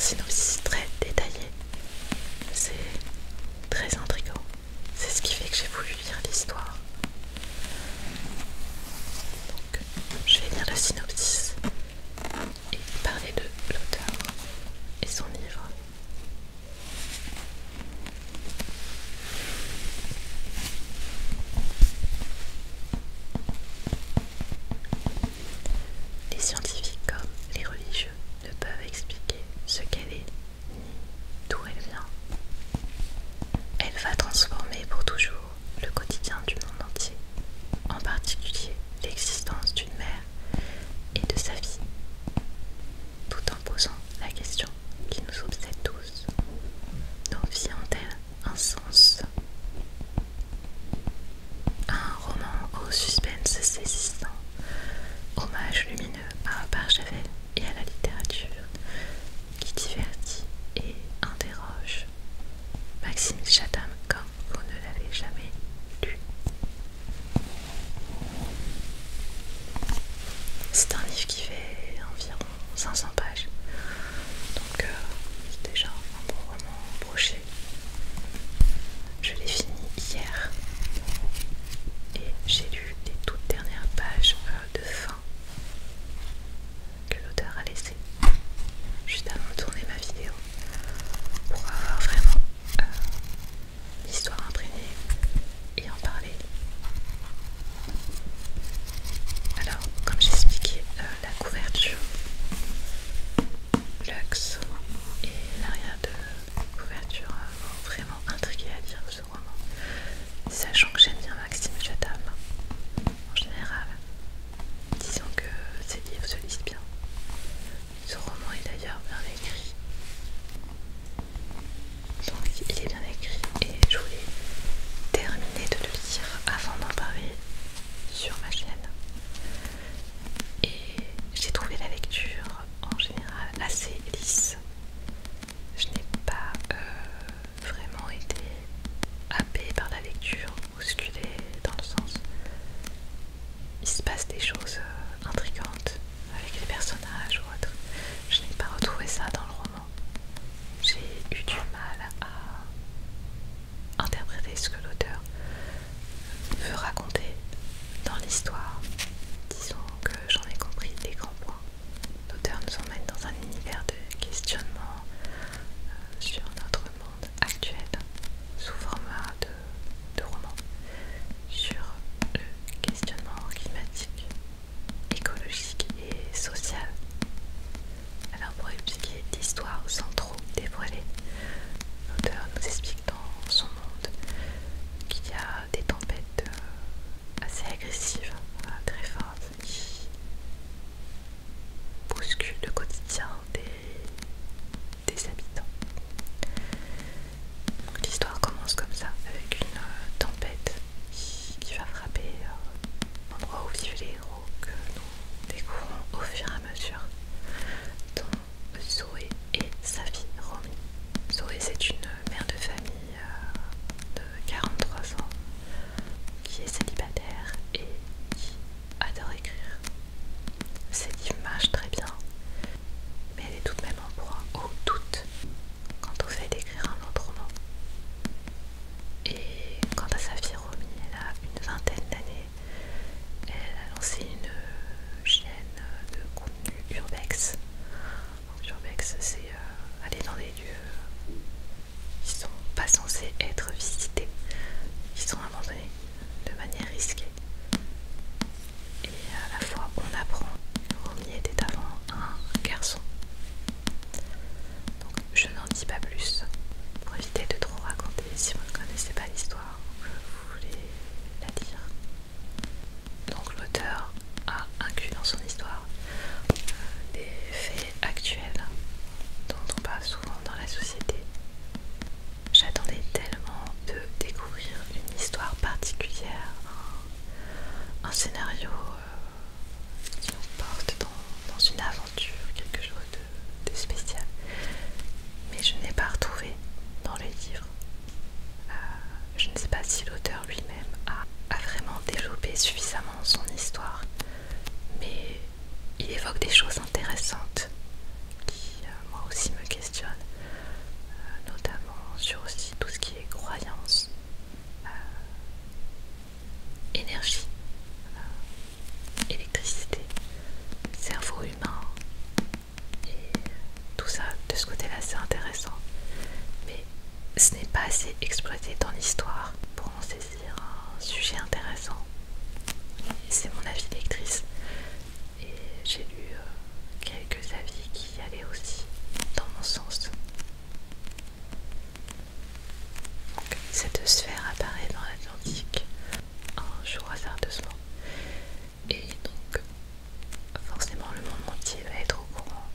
synopsis très détaillé. C'est très intriguant. C'est ce qui fait que j'ai voulu lire l'histoire. Donc, je vais lire le synopsis et parler de l'auteur et son livre. Les scientifiques comme les religieux ne peuvent expliquer ce qu'elle est ni d'où elle vient. Elle va transformer pour toujours le quotidien du monde entier, en particulier l'existence d'une mère et de sa vie, tout en posant la question qui nous obsède tous. Nos vies ont-elles un sens? Un roman au suspense saisissant, hommage lumineux à Barjavel et à la littérature, qui divertit et interroge. Maxime Chatham comme vous ne l'avez jamais lu. C'est un livre qui fait environ 500 pages, donc c'est déjà un bon roman broché. Je l'ai fini hier et j'ai lu les toutes dernières pages de fin que l'auteur a laissé juste avant de tourner ma vidéo pour avoir vraiment l'histoire imprégnée et en parler. Alors, comme j'expliquais, la couverture, Lux et l'arrière de couverture m'ont vraiment intrigué à lire ce roman, sachant que j'aime bien Maxime Chatham en général. Disons que ces livres se lisent bien. Ce roman est d'ailleurs bien écrit. Donc il est bien écrit et je voulais terminer de le lire avant d'en parler sur ma chaîne. Et j'ai trouvé la lecture en général assez lisse. Je n'ai pas vraiment été happée par la lecture, bousculée dans le sens. Il se passe des choses intrigantes avec les personnages ou autres. Je n'ai pas retrouvé ça dans le roman. J'ai eu du mal à interpréter ce que l'auteur veut raconter dans l'histoire. Disons que j'en ai compris des grands points. L'auteur nous emmène dans un univers de questionnement sur notre monde actuel sous format de roman, sur le questionnement climatique, écologique et social. Alors pour expliquer l'histoire sans trop dévoiler, l'auteur nous explique dans son monde qu'il y a des tempêtes assez agressives, très fortes, qui bousculent le quotidien des habitants. Donc l'histoire commence comme ça, avec une tempête qui va frapper l'endroit où vivent les héros que nous découvrons au fur et à mesure, dont Zoé et sa fille Romy. Zoé, c'est une mère de famille de 43 ans qui est célibataire et qui adore écrire. Ses livres marchent très bien, mais elle est tout de même en proie au doute quant au fait d'écrire un autre roman. Et quant à sa fille Romy, elle a une vingtaine d'années. Elle a lancé une chaîne de contenu urbex. Donc, urbex, c'est aller dans des lieux qui sont pas censés être visités, qui sont abandonnés de manière risquée. Et à la fois, on apprend que Romy était avant un garçon. Donc, je n'en dis pas plus pour éviter de trop raconter si vous ne connaissez pas l'histoire ou que vous voulez la lire. Donc, l'auteur a inclus dans son histoire des faits actuels dont on parle souvent dans la société. J'attendais tellement creuser dans l'histoire pour en saisir un sujet intéressant. C'est mon avis de lectrice. Et j'ai lu quelques avis qui allaient aussi dans mon sens. Donc, cette sphère apparaît dans l'Atlantique un jour hasardeusement. Et donc, forcément, le monde entier va être au courant.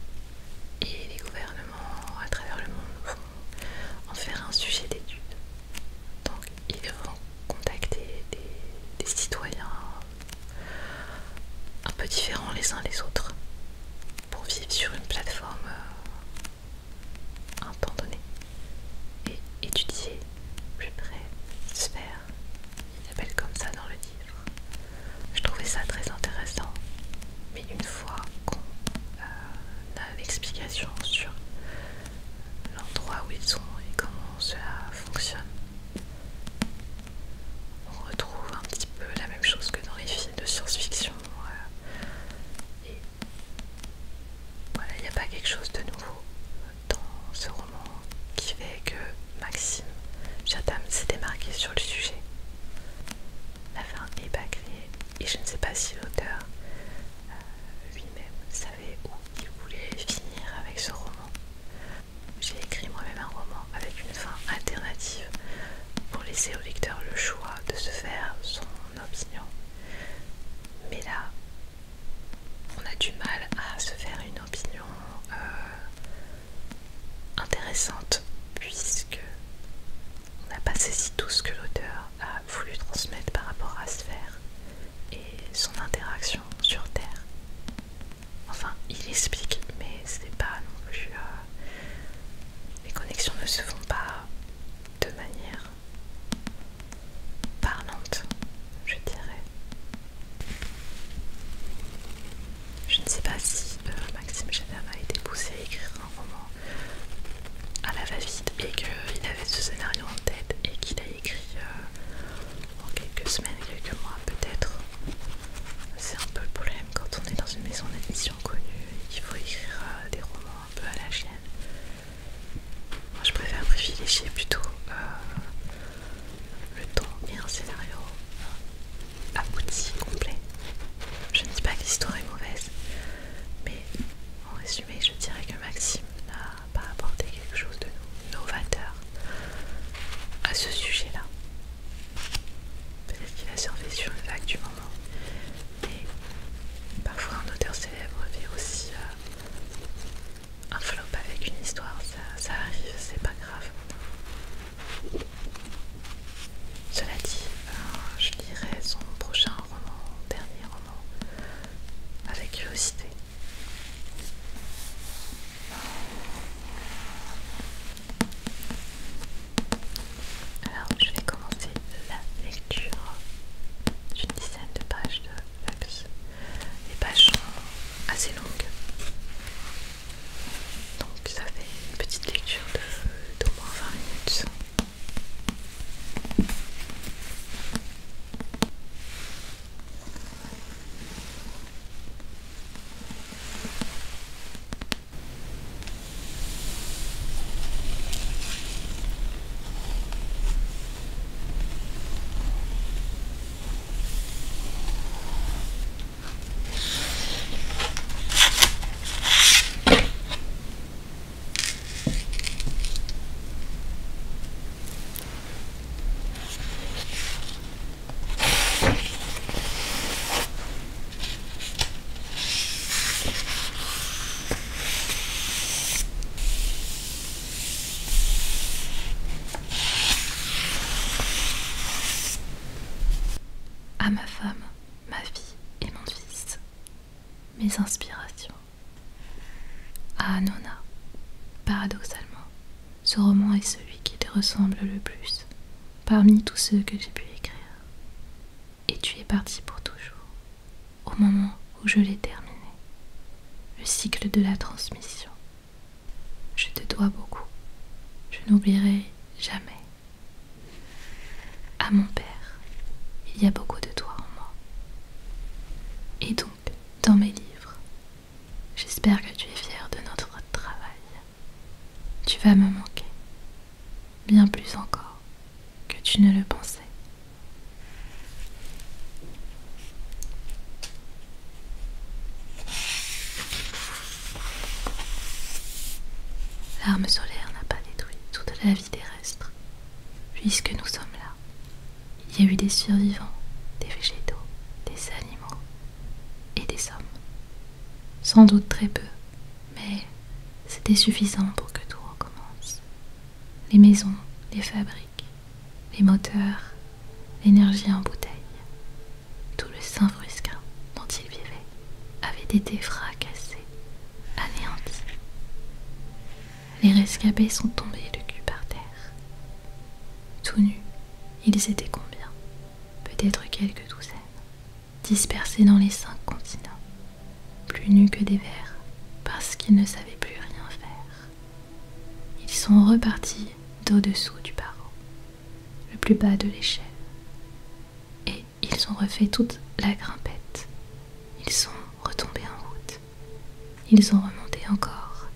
Et les gouvernements à travers le monde vont en faire un sujet d'étude. Donc, ils vont contacter des citoyens un peu différents les uns les autres pour vivre sur une plateforme un temps donné et étudier plus près cette sphère. Il s'appelle comme ça dans le livre. Je trouvais ça très intéressant, mais une fois qu'on a l'explication sur l'endroit où ils sont et comment cela fonctionne, on retrouve un petit peu la même chose que dans les films de science-fiction. Et voilà, il n'y a pas quelque chose de nouveau dans ce roman qui fait que Maxime Chatham s'est démarqué sur le sujet. La fin est bâclée et je ne sais pas si l'auteur lui-même savait où il voulait finir avec ce roman. J'ai écrit moi-même un roman avec une fin alternative pour laisser au lecteur le choix de se faire son opinion. Mais là, on a du mal à se faire une opinion intéressante puisque on n'a pas saisi tout ce que l'auteur a voulu transmettre par rapport à Sphère et son interaction sur Terre. Enfin, il explique, mais c'est pas non plus... les connexions ne se font pas de manière parlante, je dirais. Je ne sais pas si Maxime Chatham a été poussé à écrire un roman à la va-vite et qu'il avait ce scénario en tête et qu'il a écrit en quelques semaines, quelques mois peut-être. C'est un peu le problème quand on est dans une maison d'édition connue et qu'il faut écrire des romans un peu à la chaîne. Moi je préfère privilégier plutôt le temps et un scénario abouti, complet. Je ne dis pas que l'histoire est mauvaise, mais en résumé je dirais que Maxime n'a pas apporté quelque chose de novateur à ce sujet-là. Peut-être qu'il a surfé sur une vague du moment, mais parfois un auteur célèbre fait aussi un flop avec une histoire, ça arrive, c'est pas grave. Cela dit, je lirai son prochain roman, dernier roman, avec curiosité. Alors, je vais commencer la lecture d'une dizaine de pages de Lux. Les pages sont assez longues, donc ça fait une petite lecture d'au moins 20 minutes. À ma femme, ma vie et mon fils, mes inspirations. À Nona, paradoxalement, ce roman est celui qui te ressemble le plus parmi tous ceux que j'ai pu écrire. Et tu es parti pour toujours, au moment où je l'ai terminé. Le cycle de la transmission. Je te dois beaucoup. Je n'oublierai jamais. À mon père, il y a beaucoup de toi en moi. Et donc, dans mes livres, j'espère que tu es fier de notre travail. Tu vas me manquer, bien plus encore. L'arme solaire n'a pas détruit toute la vie terrestre, puisque nous sommes là. Il y a eu des survivants, des végétaux, des animaux et des hommes. Sans doute très peu, mais c'était suffisant pour que tout recommence. Les maisons, les fabriques, les moteurs, l'énergie en bouteille, tout le Saint-Frusquin dont il vivait avait été fracassé, anéanti. Les rescapés sont tombés le cul par terre. Tout nus, ils étaient combien? Peut-être quelques douzaines, dispersés dans les 5 continents, plus nus que des vers, parce qu'ils ne savaient plus rien faire. Ils sont repartis d'au-dessous du barreau, le plus bas de l'échelle, et ils ont refait toute la grimpette. Ils sont retombés en route. Ils ont remonté encore,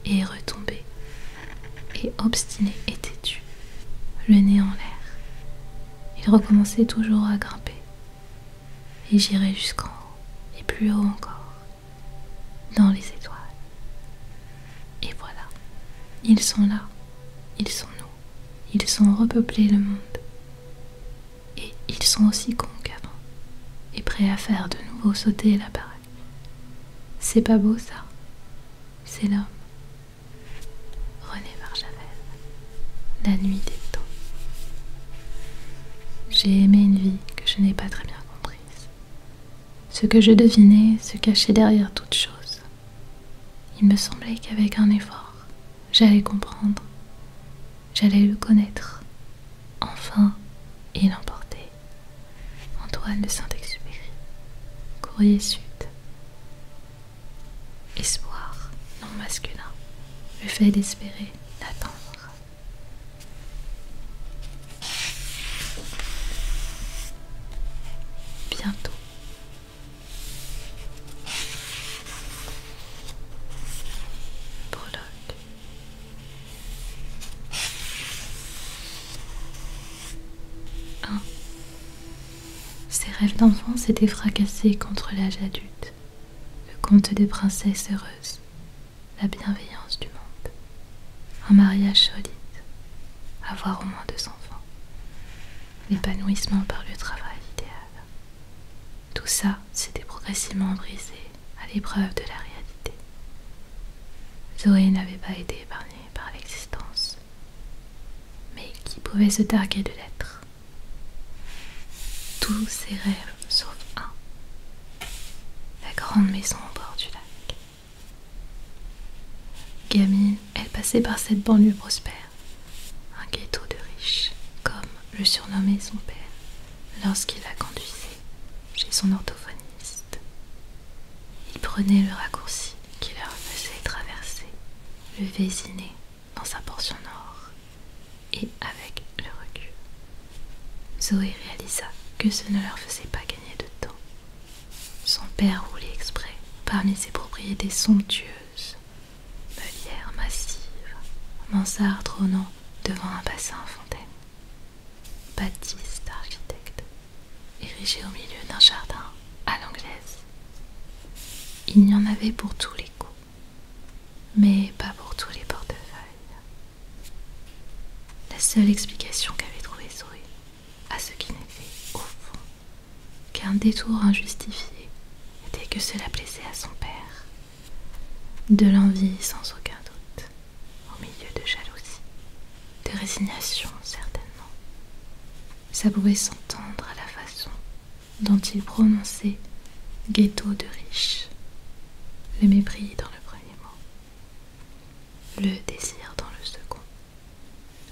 et retombé, et obstinés et têtus, le nez en l'air. Ils recommençaient toujours à grimper, et j'irai jusqu'en haut, et plus haut encore, dans les étoiles. Et voilà, ils sont là, ils sont nous, ils ont repeuplé le monde. Et ils sont aussi cons qu'avant, et prêts à faire de nouveau sauter la baraque. C'est pas beau ça, c'est l'homme. René Barjavel, La nuit des temps. J'ai aimé une vie que je n'ai pas très bien comprise. Ce que je devinais se cachait derrière toute chose. Il me semblait qu'avec un effort, j'allais comprendre, j'allais le connaître, enfin, et l'emporter. Antoine de Saint-Exupéry, Courrier Sud. Espoir, non masculin, le fait d'espérer, d'attendre. Bientôt. Prologue. Ses rêves d'enfant s'étaient fracassés contre l'âge adulte, le conte des princesses heureuses, la bienveillance du monde, un mariage solide, avoir au moins 2 enfants, l'épanouissement par le travail idéal. Tout ça s'était progressivement brisé à l'épreuve de la réalité. Zoé n'avait pas été épargnée par l'existence, mais qui pouvait se targuer de l'être? Tous ses rêves, sauf un, la grande maison au bord du lac. Gamine, elle passait par cette banlieue prospère, un ghetto de riches, comme le surnommait son père lorsqu'il la conduisait chez son orthophoniste. Il prenait le raccourci qui leur faisait traverser le Vésiné dans sa portion nord, et avec le recul, Zoé réalisa que ce ne leur faisait pas gagner de temps. Son père roulait exprès parmi ses propriétés somptueuses, meulières massives, mansardes trônant devant un bassin en fontaine, bâtisse d'architecte, érigée au milieu d'un jardin à l'anglaise. Il y en avait pour tous les goûts, mais pas pour tous les portefeuilles. La seule explication qu'avait trouvée Zoé à ce qui n'était, au fond, qu'un détour injustifié était que cela plaisait à son père. De l'envie sans aucun doute, au milieu de jalousie, de résignation certainement. Ça pouvait s'entendre à la façon dont il prononçait ghetto de riches, le mépris dans le premier mot, le désir dans le second,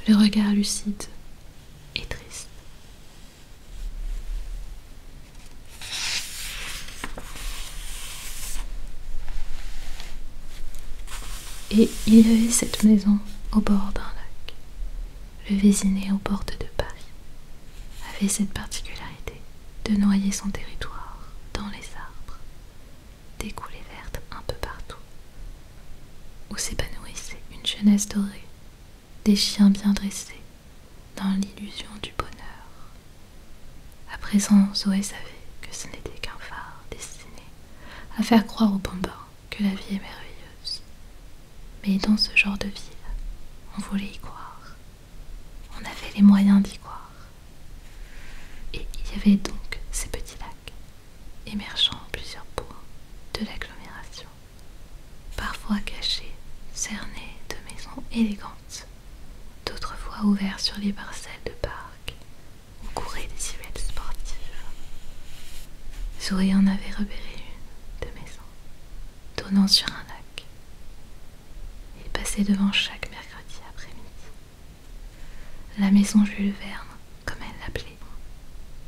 le regard lucide et triste. Et il y avait cette maison au bord d'un lac. Le Vésiné aux portes de Paris avait cette particularité de noyer son territoire dans les arbres, des coulées vertes un peu partout, où s'épanouissait une jeunesse dorée, des chiens bien dressés, dans l'illusion du bonheur. À présent, Zoé savait que ce n'était qu'un phare destiné à faire croire aux bambins que la vie est merveilleuse. Mais dans ce genre de ville, voulait y croire. On avait les moyens d'y croire. Et il y avait donc ces petits lacs, émergeant en plusieurs points de l'agglomération, parfois cachés, cernés de maisons élégantes, d'autres fois ouverts sur les parcelles de parcs où couraient des silhouettes sportives. Zoé en avait repéré une de maison, donnant sur un lac. Il passait devant chaque mercredi après-midi. La maison Jules Verne, comme elle l'appelait,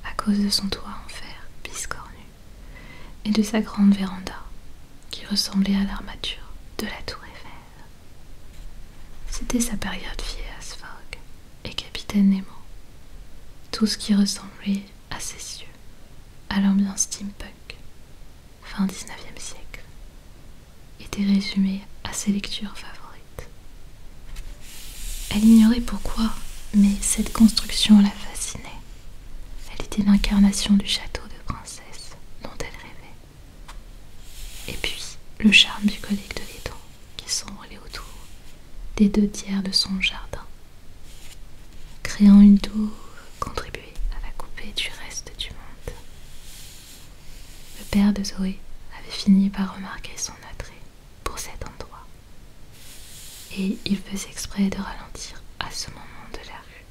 à cause de son toit en fer biscornu et de sa grande véranda qui ressemblait à l'armature de la tour Eiffel. C'était sa période Phileas Fogg et Capitaine Nemo, tout ce qui ressemblait à ses yeux, à l'ambiance steampunk, fin 19e siècle, était résumé à ses lectures favorites. Elle ignorait pourquoi, mais cette construction la fascinait. Elle était l'incarnation du château de princesse dont elle rêvait. Et puis, le charme bucolique de l'étang qui s'enroulait autour des 2 tiers de son jardin, créant une douve contribuée à la couper du reste du monde. Le père de Zoé avait fini par remarquer son attrait pour cet endroit, et il faisait exprès de ralentir à ce moment de la rue.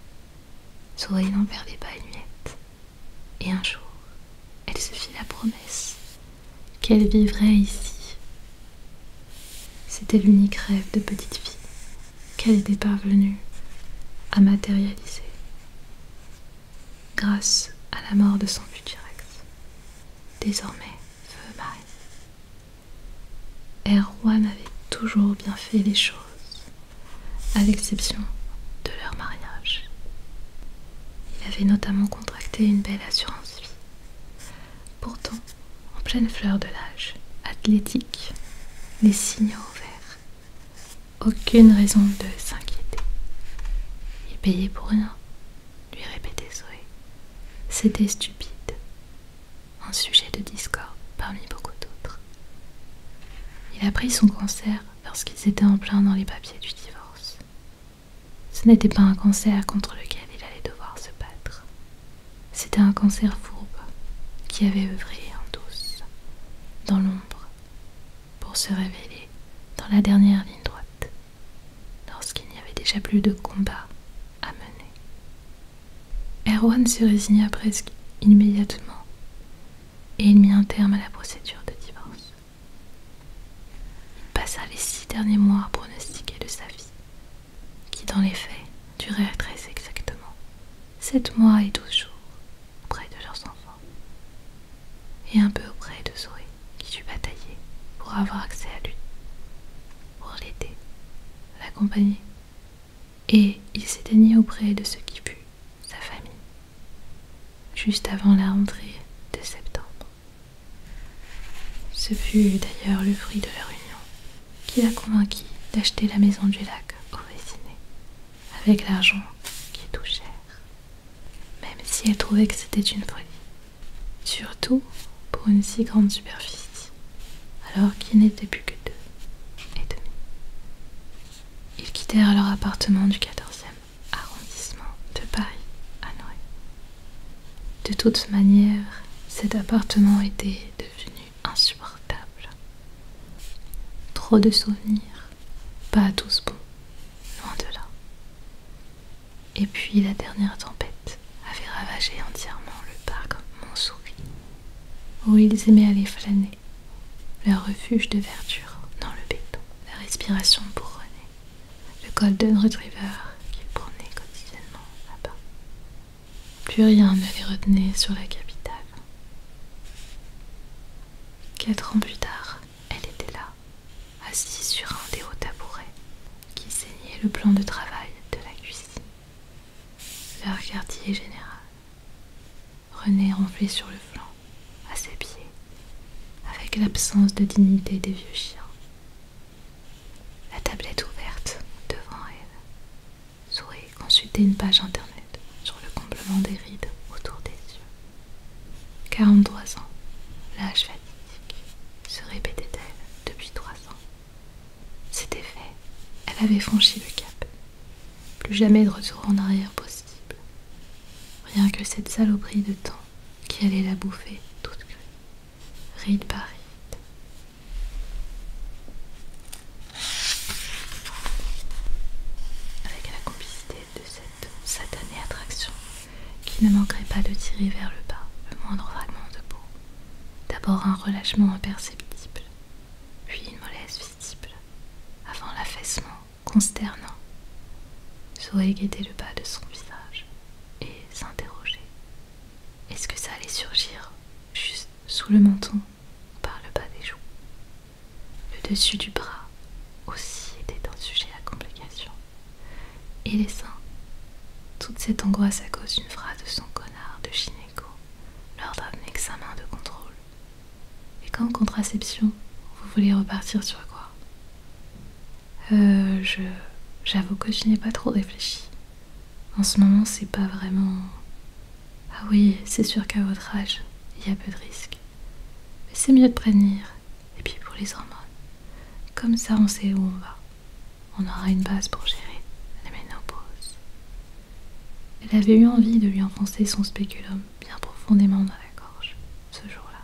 Zoé n'en perdait pas une miette, et un jour, elle se fit la promesse qu'elle vivrait ici. C'était l'unique rêve de petite fille qu'elle était parvenue à matérialiser grâce à la mort de son futur ex, désormais feu mari. Erwan avait toujours bien fait les choses, à l'exception de leur mariage. Il avait notamment contracté une belle assurance vie. Pourtant, en pleine fleur de l'âge, athlétique, les signaux verts, aucune raison de s'inquiéter. Il payait pour rien, lui répétait Zoé. C'était stupide, un sujet de discorde parmi beaucoup d'autres. Il apprit son cancer lorsqu'ils étaient en plein dans les papiers du divorce. Ce n'était pas un cancer contre lequel il allait devoir se battre. C'était un cancer fourbe qui avait œuvré en douce, dans l'ombre, pour se révéler dans la dernière ligne droite, lorsqu'il n'y avait déjà plus de combat à mener. Erwan se résigna presque immédiatement et il mit un terme à la procédure de divorce. Il passa les 6 derniers mois à pronostiquer de sa vie, qui dans les faits durèrent très exactement 7 mois et 12 jours auprès de leurs enfants, et un peu auprès de Zoé qui dut batailler pour avoir accès à lui, pour l'aider, l'accompagner, et il s'éteignit auprès de ce qui fut sa famille, juste avant la rentrée de septembre. Ce fut d'ailleurs le fruit de leur union qui la convainquit d'acheter la maison du lac au Vésinet, avec l'argent qui est tout cher, même si elle trouvait que c'était une folie, surtout pour une si grande superficie, alors qu'il n'était plus que 2,5. Ils quittèrent leur appartement du 14e arrondissement de Paris à Noé. De toute manière, cet appartement était devenu insupportable. Trop de souvenirs, pas tous bons, loin de là. Et puis la dernière tempête avait ravagé entièrement le parc Montsouris, où ils aimaient aller flâner, leur refuge de verdure dans le béton, la respiration pour René, le Golden Retriever qu'ils prenaient quotidiennement là-bas. Plus rien ne les retenait sur la capitale. 4 ans plus tard, elle était là, assise sur un des hauts tabourets qui ceignait le plan de travail de la cuisine. Leur quartier général. René ronflait sur le flanc, à ses pieds, avec l'absence de dignité des vieux chiens. La tablette ouverte devant elle, Zoé consultait une page internet sur le comblement des rides autour des yeux. 43 ans, l'âge fatidique, se répétait-elle depuis 3 ans. C'était fait, elle avait franchi le cap, plus jamais de retour en arrière possible. Rien que cette saloperie de temps qui allait la bouffer toute crue, ride par ride. Avec la complicité de cette satanée attraction qui ne manquerait pas de tirer vers le bas le moindre fragment de peau. D'abord un relâchement imperceptible, puis une mollesse visible, avant l'affaissement consternant. Zoé guettait le bas de son visage et s'interrogeait. Est-ce que ça allait surgir juste sous le menton ou par le bas des joues? Le dessus du bras aussi était un sujet à complication. Et les seins? Toute cette angoisse à cause d'une phrase de son connard de gynéco lors d'un examen de contrôle. Et comme contraception, vous voulez repartir sur quoi? J'avoue que je n'y ai pas trop réfléchi. En ce moment, c'est pas vraiment... Ah oui, c'est sûr qu'à votre âge, il y a peu de risques. Mais c'est mieux de prévenir. Et puis pour les hormones, comme ça on sait où on va. On aura une base pour gérer la ménopause. Elle avait eu envie de lui enfoncer son spéculum bien profondément dans la gorge, ce jour-là.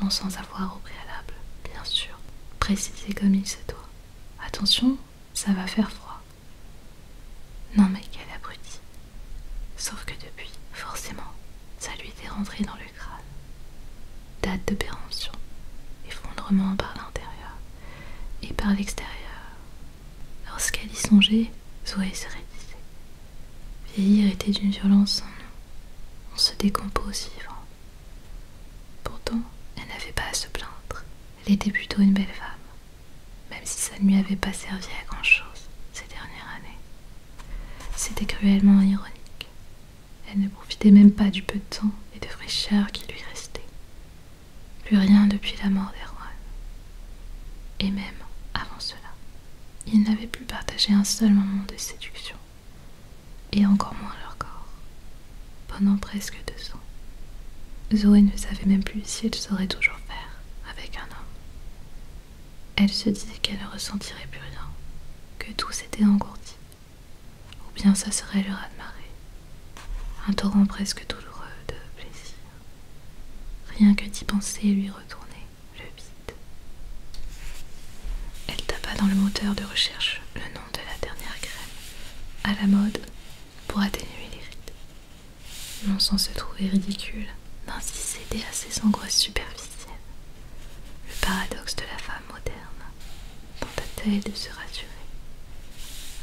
Non sans avoir au préalable, bien sûr, précisé comme il se doit. Attention, ça va faire froid. Non mais quel abruti. Sauf que depuis, forcément, ça lui était rentré dans le crâne. Date de péremption, effondrement par l'intérieur et par l'extérieur. Lorsqu'elle y songeait, Zoé se raidissait. Vieillir était d'une violence sans nom. On se décompose vivant. Pourtant, elle n'avait pas à se plaindre. Elle était plutôt une belle femme, même si ça ne lui avait pas servi à grand-chose ces dernières années. C'était cruellement ironique. Elle ne profitait même pas du peu de temps et de fraîcheur qui lui restait. Plus rien depuis la mort d'Erwan. Et même avant cela, ils n'avaient plus partagé un seul moment de séduction, et encore moins leur corps, pendant presque 2 ans. Zoé ne savait même plus si elle saurait toujours faire avec un homme. Elle se disait qu'elle ne ressentirait plus rien, que tout s'était engourdi, ou bien ça serait le raz-de-marée, un torrent presque douloureux de plaisir. Rien que d'y penser lui retournait le vide. Elle tapa dans le moteur de recherche le nom de la dernière crème à la mode pour atténuer les rides, non sans se trouver ridicule d'ainsi céder à ses angoisses superficielles. Le paradoxe de la femme moderne tenta-t-elle de se rassurer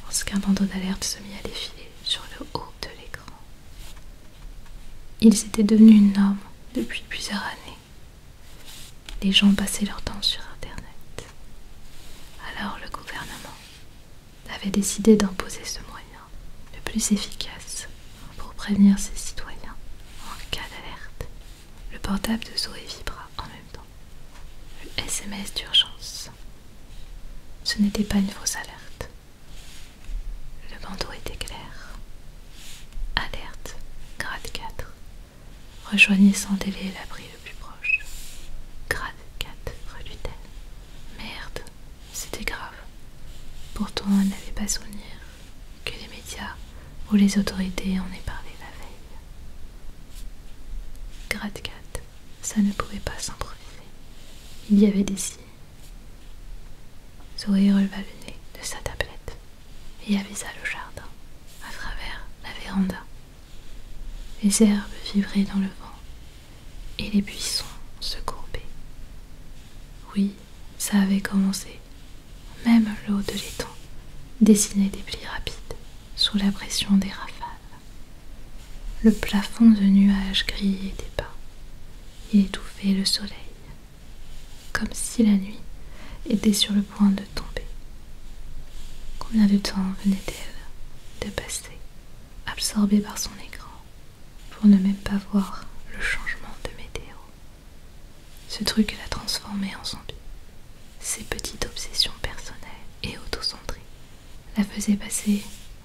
lorsqu'un bandeau d'alerte se mit à défiler sur le haut de l'écran. Il s'était devenu une norme depuis plusieurs années. Les gens passaient leur temps sur Internet. Alors le gouvernement avait décidé d'imposer ce moyen le plus efficace pour prévenir ses citoyens en cas d'alerte. Le portable de Zoé vibra en même temps. Le SMS d'urgence. Ce n'était pas une fausse alerte. Le bandeau était clair. Alerte, grade 4. Rejoignez sans délai l'abri le plus proche. Grade 4, relut-elle. Merde, c'était grave. Pourtant, elle n'avait pas souvenir que les médias ou les autorités en aient parlé la veille. Grade 4, ça ne pouvait pas s'improviser. Il y avait des signes. Zoé releva le nez de sa tablette et avisa le jardin à travers la véranda. Les herbes vibraient dans le vent et les buissons se courbaient. Oui, ça avait commencé. Même l'eau de l'étang dessinait des plis rapides sous la pression des rafales. Le plafond de nuages gris était bas. Il étouffait le soleil, comme si la nuit était sur le point de tomber. Combien de temps venait-elle de passer, absorbée par son écran, pour ne même pas voir le changement de météo? Ce truc la transformait en zombie. Ses petites obsessions personnelles et autocentrées la faisaient passer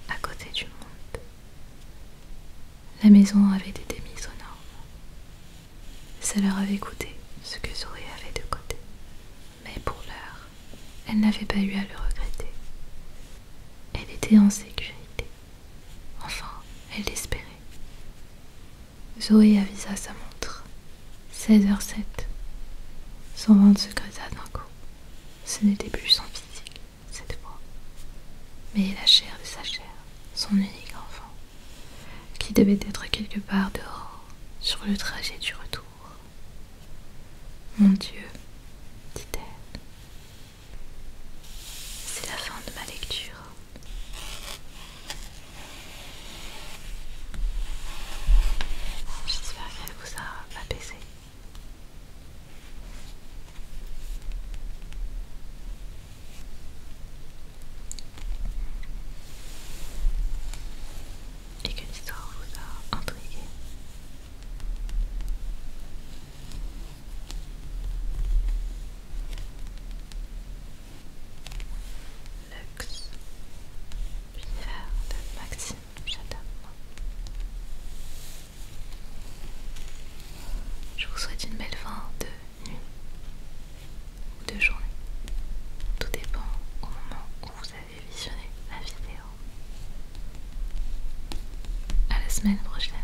à côté du monde. La maison avait été mise aux normes. Ça leur avait coûté ce que Zoé avait de côté. Mais pour l'heure, elle n'avait pas eu à le regretter. Elle était en sécurité. Zoé avisa sa montre. 16h07. Son ventre se creusa d'un coup. Ce n'était plus son physique, cette fois, mais la chair de sa chair, son unique enfant, qui devait être quelque part dehors, sur le trajet du retour. Mon Dieu, dit-elle. C'est la fin de ma lecture. J'espère qu'elle vous a apaisé. Et que l'histoire vous a intrigué. Lux, l'univers de Maxime Chatham. Je vous souhaite une belle fin de nuit ou de journée. Tout dépend au moment où vous avez visionné la vidéo. À la semaine prochaine.